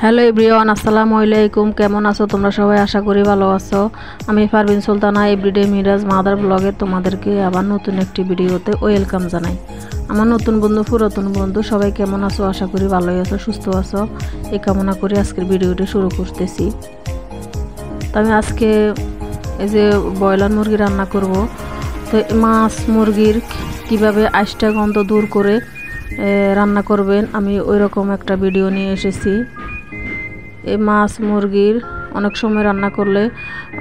Hello everyone, আসসালামু আলাইকুম। কেমন আছো তোমরা সবাই? আশা করি ভালো আছো। আমি পারভিন সুলতানা, এভরিডে মিরাজ মাদার ব্লগে তোমাদেরকে আবার নতুন একটি ভিডিওতে ওয়েলকাম জানাই। আমার নতুন বন্ধু, পুরাতন বন্ধু সবাই কেমন আছো? আশা করি ভালোই আছো, সুস্থ আছো, এই কামনা করে আজকের ভিডিওটি শুরু করতেছি। তো আমি আজকে এই যে ব্রয়লার মুরগি রান্না করব। তো মাছ মুরগির কিভাবে আইসটা গন্ধ দূর করে রান্না করবেন, আমি ওই রকম একটা ভিডিও নিয়ে এসেছি। এই মাছ মুরগির অনেক সময় রান্না করলে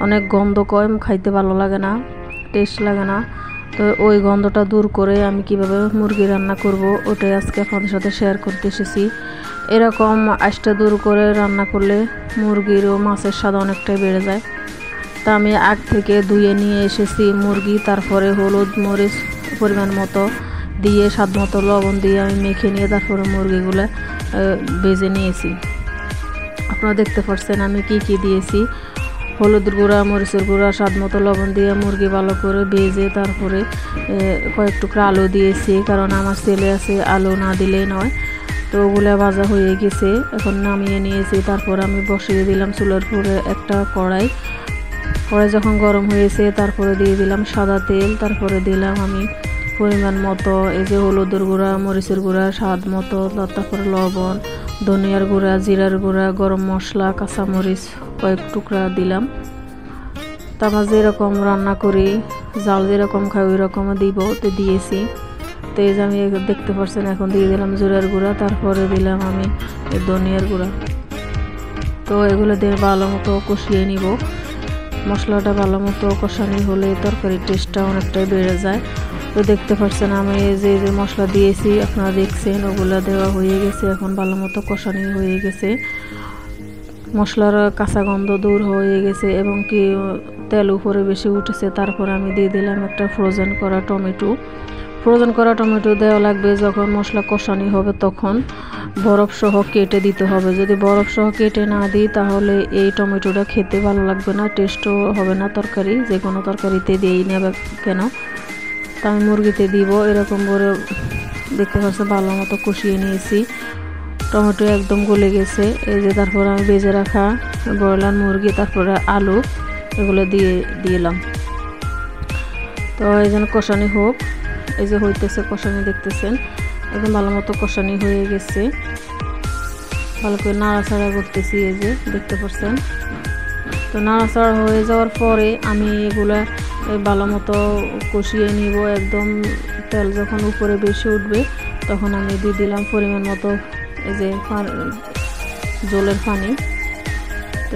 অনেক গন্ধ কয়, খাইতে ভালো লাগে না, টেস্ট লাগে না। তো ওই গন্ধটা দূর করে আমি কিভাবে মুরগি রান্না করব ওটাই আজকে আপনাদের সাথে শেয়ার করতে এসেছি। এরকম আঁশটা দূর করে রান্না করলে মুরগির ও মাছের স্বাদ অনেকটাই বেড়ে যায়। তা আমি আগ থেকে ধুয়ে নিয়ে এসেছি মুরগি, তারপরে হলুদ মরিচ পরিমাণ মতো দিয়ে, স্বাদ মতো লবণ দিয়ে আমি মেখে নিয়ে তারপরে মুরগিগুলো ভেজে নিয়েছি। আপনারা দেখতে পাচ্ছেন আমি কি কি দিয়েছি। হলুদের গুঁড়া, মরিচের গুঁড়া, স্বাদ মতো লবণ দিয়ে মুরগি ভালো করে ভেজে তারপরে কয়েক টুকরা আলু দিয়েছি, কারণ আমার ছেলে আছে, আলু না দিলেই নয়। তো ওগুলো ভাজা হয়ে গেছে, এখন নামিয়ে নিয়েছি। তারপর আমি বসিয়ে দিলাম চুলার উপরে একটা কড়াই যখন গরম হয়েছে তারপরে দিয়ে দিলাম সাদা তেল। তারপরে দিলাম আমি পরিমাণ মতো এই যে হলুদের গুঁড়া, মরিচের গুঁড়া, স্বাদ মতো, তারপরে লবণ, ধনিয়ার গুঁড়া, জিরার গুঁড়া, গরম মশলা, কাঁচামরিচ কয়েক টুকরা দিলাম। তা আমরা যেরকম রান্না করি, জাল যেরকম খাই ওই রকম দিব, তো দিয়েছি। তো এই যে আমি দেখতে পাচ্ছেন এখন দিয়ে দিলাম জিরার গুঁড়া, তারপরে দিলাম আমি ধনিয়ার গুঁড়া। তো এগুলো দিয়ে ভালো মতো কষিয়ে নিব। মশলাটা ভালো মতো কষানি হলে তরকারির টেস্টটা অনেকটাই বেড়ে যায়। তো দেখতে পাচ্ছেন আমি যে মশলা দিয়েছি, আপনারা দেখছেন ওগুলো দেওয়া হয়ে গেছে, এখন ভালো মতো কষানি হয়ে গেছে, মশলার কাঁচা গন্ধ দূর হয়ে গেছে এবং কি তেল উপরে বেশি উঠেছে। তারপর আমি দিয়ে দিলাম একটা ফ্রোজেন করা টমেটো দেওয়া লাগবে। যখন মশলা কষানি হবে তখন বরফ সহ কেটে দিতে হবে। যদি বরফ সহ কেটে না দিই তাহলে এই টমেটোটা খেতে ভালো লাগবে না, টেস্টও হবে না তরকারি, যে কোনো তরকারিতে দিয়েই নেবে কেন। তা আমি মুরগিতে দিব। এরকম করে দেখতে পাচ্ছেন ভালো মতো কষিয়ে নিয়েছি, টমেটো একদম গলে গেছে। এই যে তারপর আমি ভেজে রাখা ব্রয়লার মুরগি, তারপরে আলু এগুলো দিয়ে দিলাম। তো এই যেন কষানি হোক, এই যে হইতেছে কষানি, দেখতেছেন একদম ভালো মতো কষানি হয়ে গেছে। ভালো করে নাড়াচাড়া করতেছি, এই যে দেখতে পাচ্ছেন। তো নাড়াচাড়া হয়ে যাওয়ার পরে আমি এগুলা ভালো মতো কষিয়ে নিব। একদম তেল যখন উপরে বেশি উঠবে তখন আমি দিয়ে দিলাম পরিমাণ মতো এই যে জলের পানি।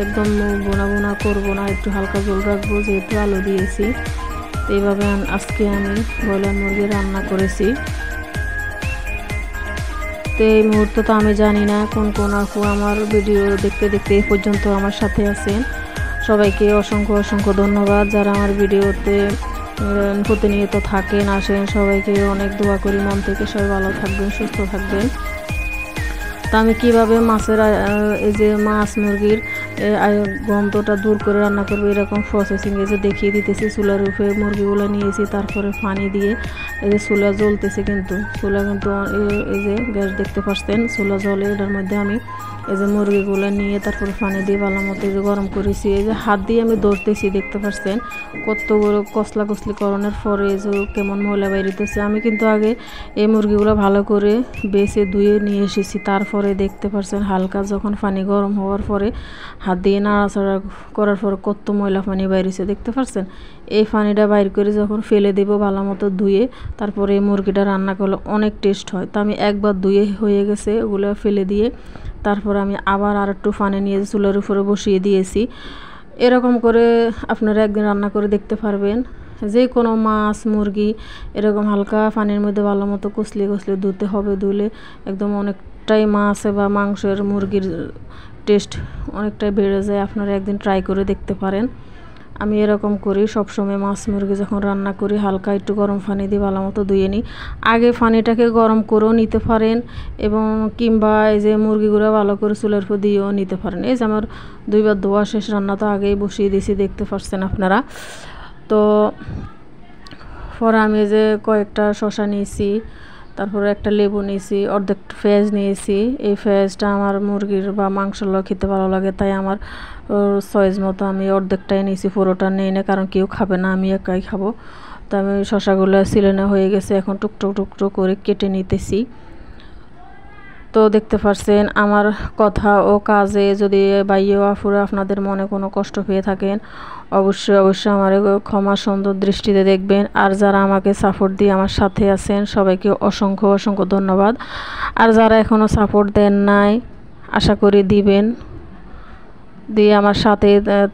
একদম বোনা করবো না, একটু হালকা জল রাখবো, যেহেতু আলু দিয়েছি। তো এইভাবে আজকে আমি ব্রয়লার মুরগি রান্না করেছি। তো এই মুহূর্তে তো আমি জানি না কোন কোন আপু আমার ভিডিও দেখতে দেখতে এই পর্যন্ত আমার সাথে আছেন। সবাইকে অসংখ্য ধন্যবাদ। যারা আমার ভিডিওতে প্রতিনিয়ত থাকেন, আসেন, সবাইকে অনেক দোয়া করি মন থেকে। সবাই ভালো থাকবেন, সুস্থ থাকবেন। তা আমি কীভাবে মাছের এই যে মাছ মুরগির গন্ধটা দূর করে রান্না করবো এরকম প্রসেসিং এই যে দেখিয়ে দিতেছি। চুলার উপরে মুরগিগুলো নিয়েছি, তারপরে পানি দিয়ে এই যে চুলা জ্বলতেছে, কিন্তু চুলা কিন্তু এই যে গ্যাস দেখতে পাচ্ছেন চুলা জ্বলে। এটার মধ্যে আমি এই যে মুরগিগুলো নিয়ে তারপরে পানি দিয়ে ভালো মতো এই যে গরম করেছি। এই যে হাত দিয়ে আমি ধরতেছি, দেখতে পাচ্ছেন কত বড় কসলি করণের পরে এই যে কেমন ময়লা বাইরেতেছে। আমি কিন্তু আগে এই মুরগিগুলো ভালো করে বেছে ধুয়ে নিয়ে এসেছি। তারপরে দেখতে পাচ্ছেন হালকা যখন পানি গরম হওয়ার পরে হাত দিয়ে নাড়াচাড়া করার পর কত ময়লা পানি বাইরেছে, দেখতে পাচ্ছেন। এই পানিটা বাইর করে যখন ফেলে দেবো ভালো মতো ধুয়ে, তারপরে এই মুরগিটা রান্না করলে অনেক টেস্ট হয়। তো আমি একবার ধুয়ে হয়ে গেছে, ওগুলো ফেলে দিয়ে তারপর আমি আবার আর একটু পানি নিয়ে চুলার উপরে বসিয়ে দিয়েছি। এরকম করে আপনারা একদিন রান্না করে দেখতে পারবেন। যে কোনো মাছ মুরগি এরকম হালকা পানির মধ্যে ভালো মতো কষলে ধুতে হবে। ধুলে একদম অনেকটাই মাছ বা মাংসের মুরগির টেস্ট অনেকটাই বেড়ে যায়। আপনারা একদিন ট্রাই করে দেখতে পারেন। আমি এরকম করি সবসময়, মাছ মুরগি যখন রান্না করি হালকা একটু গরম পানি দিয়ে ভালো মতো ধুয়ে নিই। আগে পানিটাকে গরম করেও নিতে পারেন এবং কিংবা এই যে মুরগিগুলো ভালো করে চুলার উপর দিয়েও নিতে পারেন। এই যে আমার দুইবার ধোয়া শেষ, রান্না তো আগেই বসিয়ে দিয়েছি, দেখতে পাচ্ছেন আপনারা। তো পরে আমি যে কয়েকটা শসা নিয়েছি, তারপরে একটা লেবু নিয়েছি, অর্ধেক পেঁয়াজ নিয়েছি। এই পেঁয়াজটা আমার মুরগির বা মাংসর খেতে ভালো লাগে, তাই আমার সাইজ মতো আমি অর্ধেকটাই নিয়েছি, পুরোটা নেই না, কারণ কেউ খাবে না, আমি একাই খাবো। তো আমি শসাগুলো সিলেনা হয়ে গেছে, এখন টুকটুক টুকটুক করে কেটে নিতেছি। তো দেখতে পাচ্ছেন আমার কথা ও কাজে যদি বাইয়ে আফুরা আপনাদের মনে কোনো কষ্ট পেয়ে থাকেন, অবশ্যই আমার ক্ষমা সুন্দর দৃষ্টিতে দেখবেন। আর যারা আমাকে সাপোর্ট দিয়ে আমার সাথে আছেন সবাইকে অসংখ্য ধন্যবাদ। আর যারা এখনও সাপোর্ট দেন নাই, আশা করি দিবেন, দিয়ে আমার সাথে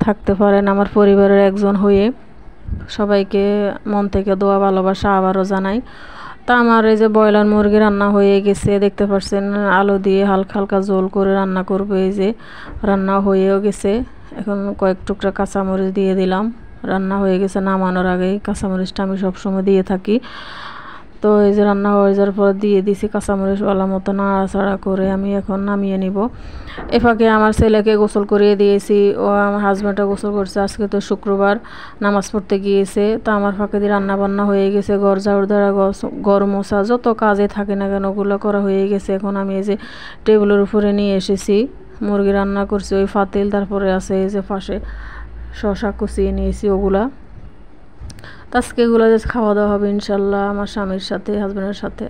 থাকতে পারেন আমার পরিবারের একজন হয়ে। সবাইকে মন থেকে দোয়া ভালোবাসা আবারও জানাই। তা আমার এই যে ব্রয়লার মুরগি রান্না হয়ে গেছে, দেখতে পাচ্ছেন আলু দিয়ে হালকা হালকা ঝোল করে রান্না করবে। এই যে রান্না হয়েও গেছে, এখন কয়েক টুকরা কাঁচামরিচ দিয়ে দিলাম। রান্না হয়ে গেছে, নামানোর আগেই কাঁচামরিচটা আমি সবসময় দিয়ে থাকি। তো এই যে রান্না হয়ে যাওয়ার পর দিয়ে দিছি কাঁচামরিচ ভালো মতো নাড়াচাড়া করে আমি এখন নামিয়ে নিব। এ ফাঁকে আমার ছেলেকে গোসল করিয়ে দিয়েছি, ও আমার হাজব্যান্ডটা গোসল করছে। আজকে তো শুক্রবার, নামাজ পড়তে গিয়েছে। তো আমার ফাঁকে দিয়ে রান্না বান্না হয়ে গেছে, ঘর ঝাড়ু দেওয়া, ঘর মোছা, যত কাজে থাকে না কেন ওগুলো করা হয়ে গেছে। এখন আমি এই যে টেবিলের উপরে নিয়ে এসেছি, মুরগি রান্না করছি ওই ফাতিল, তারপরে আছে এই যে পাশে শসা কুচিয়ে নিয়েছি ওগুলা। আজকে এগুলো খাওয়া দাওয়া হবে ইনশাল্লাহ আমার স্বামীর সাথে, হাজব্যান্ডের সাথে।